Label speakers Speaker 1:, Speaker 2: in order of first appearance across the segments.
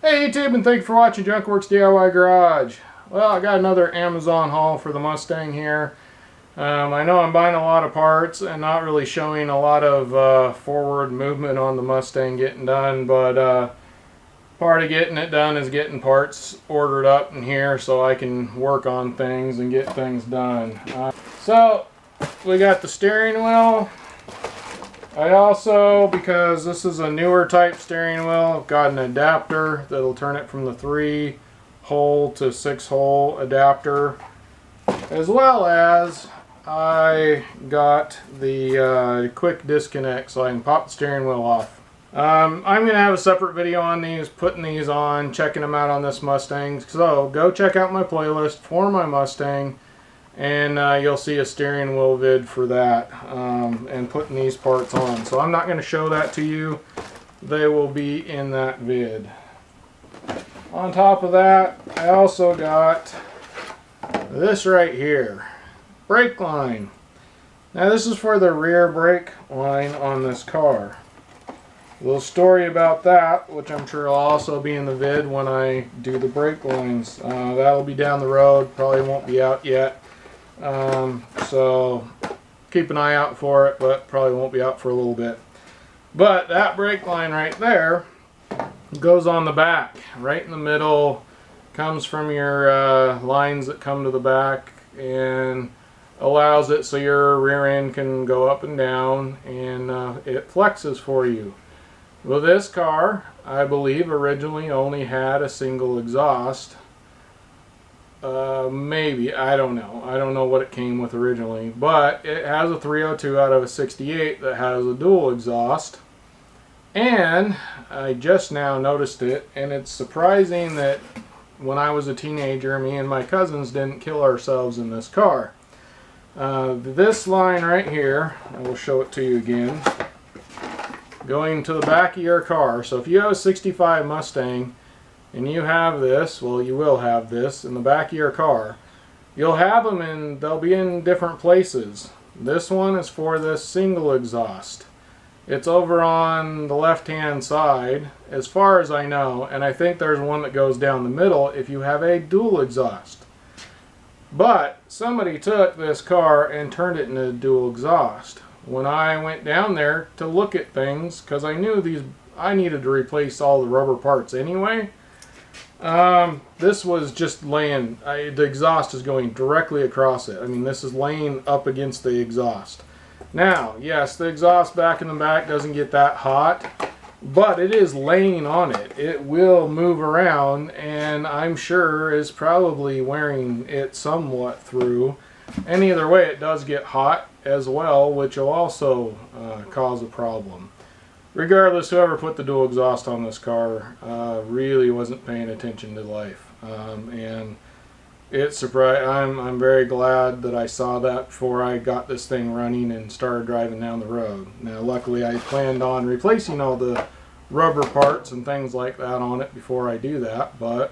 Speaker 1: Hey YouTube, and thank you for watching Junkworks DIY Garage. Well, I got another Amazon haul for the Mustang here. I know I'm buying a lot of parts and not really showing a lot of forward movement on the Mustang getting done, but part of getting it done is getting parts ordered up in here so I can work on things and get things done. So we got the steering wheel. I also, because this is a newer type steering wheel, I've got an adapter that'll turn it from the 3-hole to 6-hole adapter, as well as I got the quick disconnect so I can pop the steering wheel off. I'm going to have a separate video on these, putting these on, checking them out on this Mustang, so go check out my playlist for my Mustang. And you'll see a steering wheel vid for that, and putting these parts on. So I'm not going to show that to you. They will be in that vid. On top of that, I also got this right here. Brake line. Now this is for the rear brake line on this car. A little story about that, which I'm sure will also be in the vid when I do the brake lines. That'll be down the road. Probably won't be out yet. So keep an eye out for it, but probably won't be out for a little bit. But that brake line right there goes on the back, right in the middle, comes from your lines that come to the back, and allows it so your rear end can go up and down, and it flexes for you. Well, this car, I believe, originally only had a single exhaust. Maybe, I don't know. I don't know what it came with originally, but it has a 302 out of a 68 that has a dual exhaust, and I just now noticed it, and it's surprising that when I was a teenager, me and my cousins didn't kill ourselves in this car. This line right here, I will show it to you again, going to the back of your car. So if you have a 65 Mustang and you have this, well, you will have this in the back of your car. You'll have them, and they'll be in different places. This one is for this single exhaust. It's over on the left-hand side, as far as I know, and I think there's one that goes down the middle if you have a dual exhaust. But somebody took this car and turned it into a dual exhaust. When I went down there to look at things, because I knew I needed to replace all the rubber parts anyway, this was just laying, the exhaust is going directly across it. I mean, this is laying up against the exhaust. Now, yes, the exhaust back in the back doesn't get that hot, but it is laying on it. It will move around, and I'm sure is probably wearing it somewhat through. And either way, it does get hot as well, which will also cause a problem. Regardless, whoever put the dual exhaust on this car really wasn't paying attention to life, and it surprised. I'm very glad that I saw that before I got this thing running and started driving down the road. Now, luckily, I planned on replacing all the rubber parts and things like that on it before I do that. But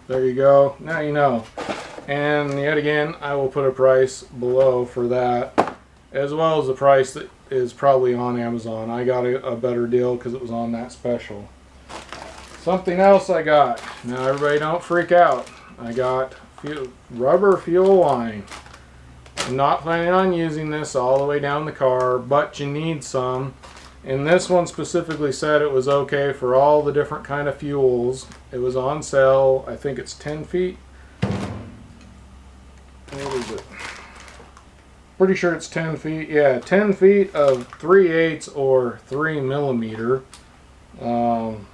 Speaker 1: there you go. Now you know. And yet again, I will put a price below for that, as well as the price that is probably on Amazon. I got a better deal because it was on that special. Something else I got. Now everybody don't freak out. I got rubber fuel line. I'm not planning on using this all the way down the car, but you need some. And this one specifically said it was okay for all the different kind of fuels. It was on sale. I think it's 10 feet. What is it? Pretty sure it's 10 feet. Yeah, 10 feet of 3/8 or 3 millimeter. And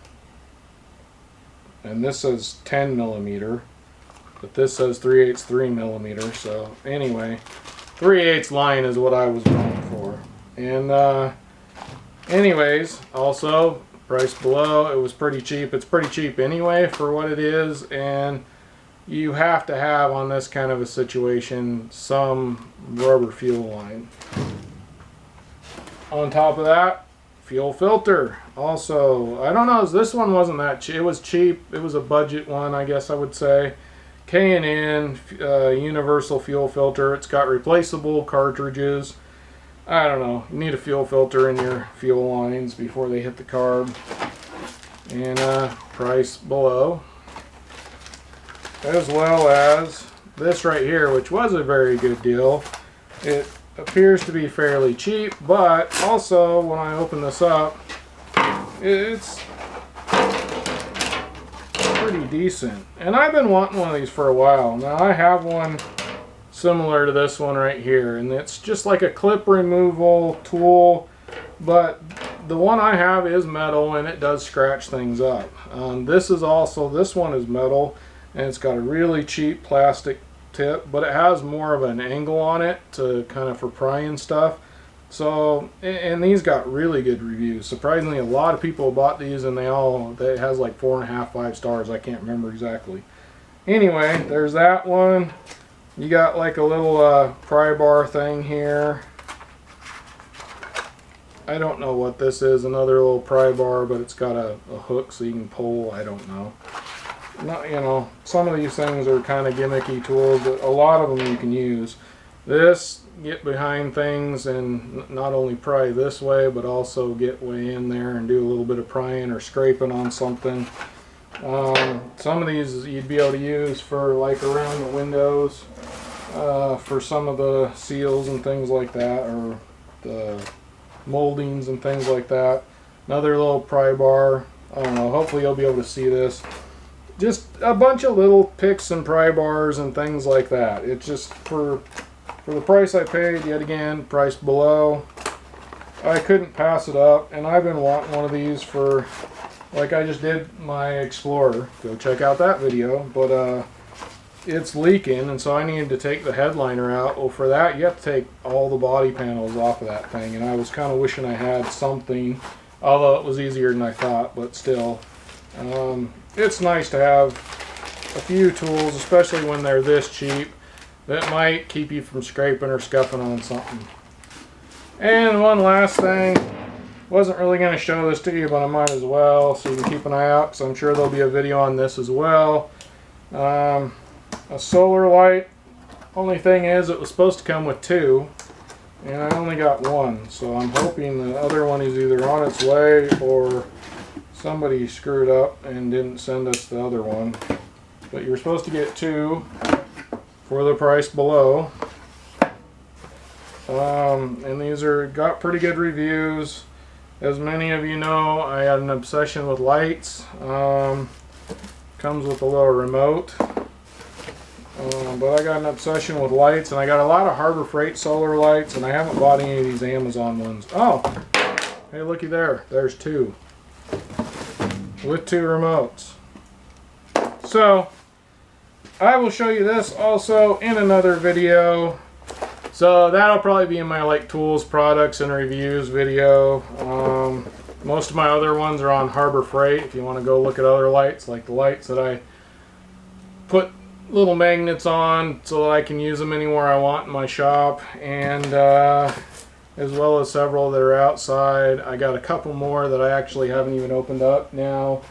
Speaker 1: this says 10 millimeter. But this says 3/8 3 millimeter. So anyway, 3/8 line is what I was going for. And anyways, also price below. It was pretty cheap. It's pretty cheap anyway for what it is. And you have to have, on this kind of a situation, some rubber fuel line. On top of that, fuel filter. Also, I don't know, this one wasn't that cheap. It was cheap. It was a budget one, I guess I would say. K&N universal fuel filter. It's got replaceable cartridges. I don't know. You need a fuel filter in your fuel lines before they hit the carb. and price below, as well as this right here, which was a very good deal. It appears to be fairly cheap, but also when I open this up, it's pretty decent. And I've been wanting one of these for a while. Now I have one similar to this one right here, and it's just like a clip removal tool, but the one I have is metal and it does scratch things up. This one is metal, and it's got a really cheap plastic tip, but it has more of an angle on it to kind of for prying stuff. So, and these got really good reviews. Surprisingly, a lot of people bought these, and it has like 4.5, 5 stars. I can't remember exactly. Anyway, there's that one. You got like a little pry bar thing here. I don't know what this is. Another little pry bar, but it's got a hook so you can pull. I don't know. Not, you know, some of these things are kind of gimmicky tools, but a lot of them you can use. This, get behind things and not only pry this way, but also get way in there and do a little bit of prying or scraping on something. Some of these you'd be able to use for like around the windows, for some of the seals and things like that, or the moldings and things like that. Another little pry bar. I don't know, hopefully you'll be able to see this. Just a bunch of little picks and pry bars and things like that. It's just for the price I paid, yet again, price below. I couldn't pass it up, and I've been wanting one of these for, like I just did my Explorer. Go check out that video. But it's leaking, and so I needed to take the headliner out. Well, for that, you have to take all the body panels off of that thing, and I was kind of wishing I had something, although it was easier than I thought, but still. It's nice to have a few tools, especially when they're this cheap, that might keep you from scraping or scuffing on something. And one last thing, wasn't really going to show this to you, but I might as well, so you can keep an eye out, because I'm sure there'll be a video on this as well. A solar light. Only thing is, it was supposed to come with 2, and I only got 1, so I'm hoping the other one is either on its way or somebody screwed up and didn't send us the other one. But you're supposed to get 2 for the price below. And these got pretty good reviews. As many of you know, I had an obsession with lights. Comes with a little remote. But I got an obsession with lights, and I got a lot of Harbor Freight solar lights, and I haven't bought any of these Amazon ones. Oh, hey, looky there. There's 2. With 2 remotes. So, I will show you this also in another video. So that'll probably be in my like tools, products, and reviews video. Most of my other ones are on Harbor Freight. If you want to go look at other lights, like the lights that I put little magnets on so that I can use them anywhere I want in my shop, and as well as several that are outside. I got a couple more that I actually haven't even opened up now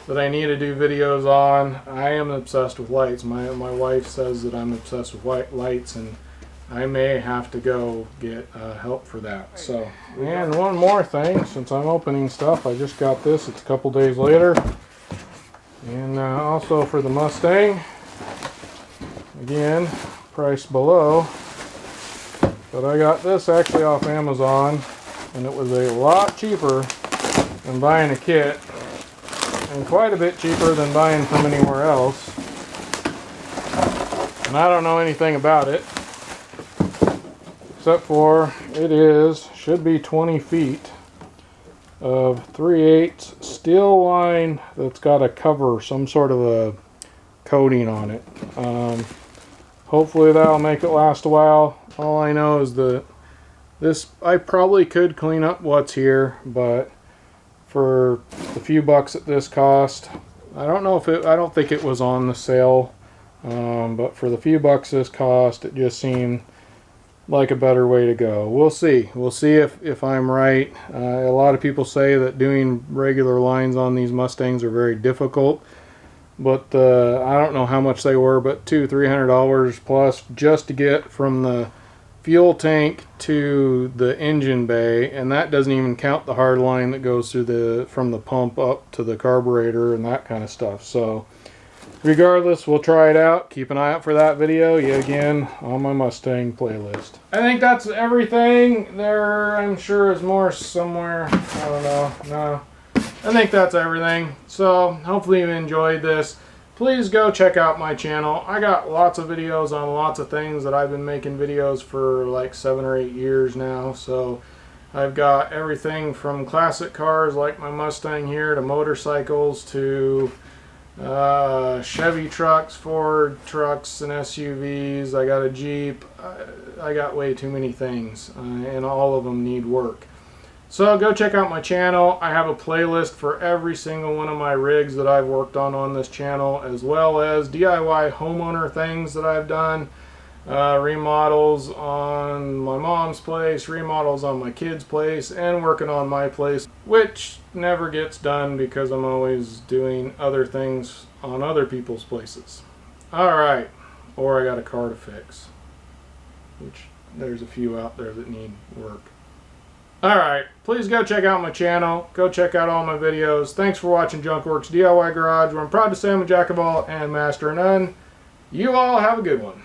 Speaker 1: that I need to do videos on. I am obsessed with lights. My wife says that I'm obsessed with lights, and I may have to go get help for that. So, and one more thing, since I'm opening stuff, I just got this. It's a couple days later. And also for the Mustang, again, price below. But I got this actually off Amazon, and it was a lot cheaper than buying a kit, and quite a bit cheaper than buying from anywhere else. And I don't know anything about it, except for should be 20 feet of 3/8 steel line that's got a cover, some sort of a coating on it. Hopefully that'll make it last a while. All I know is that I probably could clean up what's here, but for the few bucks that this cost, I don't think it was on the sale, but for the few bucks this cost, it just seemed like a better way to go. We'll see. We'll see if I'm right. A lot of people say that doing regular lines on these Mustangs are very difficult, but I don't know how much they were, but $200–300 plus just to get from the fuel tank to the engine bay, and that doesn't even count the hard line that goes through from the pump up to the carburetor and that kind of stuff. So regardless, we'll try it out. Keep an eye out for that video yet again on my Mustang playlist. I think that's everything. There, I'm sure, is more somewhere. I don't know. No, I think that's everything. So hopefully you enjoyed this. Please go check out my channel. I got lots of videos on lots of things that I've been making videos for like 7 or 8 years now. So I've got everything from classic cars like my Mustang here to motorcycles to Chevy trucks, Ford trucks, and SUVs. I got a Jeep. I got way too many things, and all of them need work. So go check out my channel. I have a playlist for every single one of my rigs that I've worked on this channel, as well as DIY homeowner things that I've done. Remodels on my mom's place, remodels on my kids' place, and working on my place, which never gets done because I'm always doing other things on other people's places. Alright, or I got a car to fix, which there's a few out there that need work. Alright, please go check out my channel. Go check out all my videos. Thanks for watching Junkworks DIY Garage, where I'm proud to say I'm a jack of all and master of none. You all have a good one.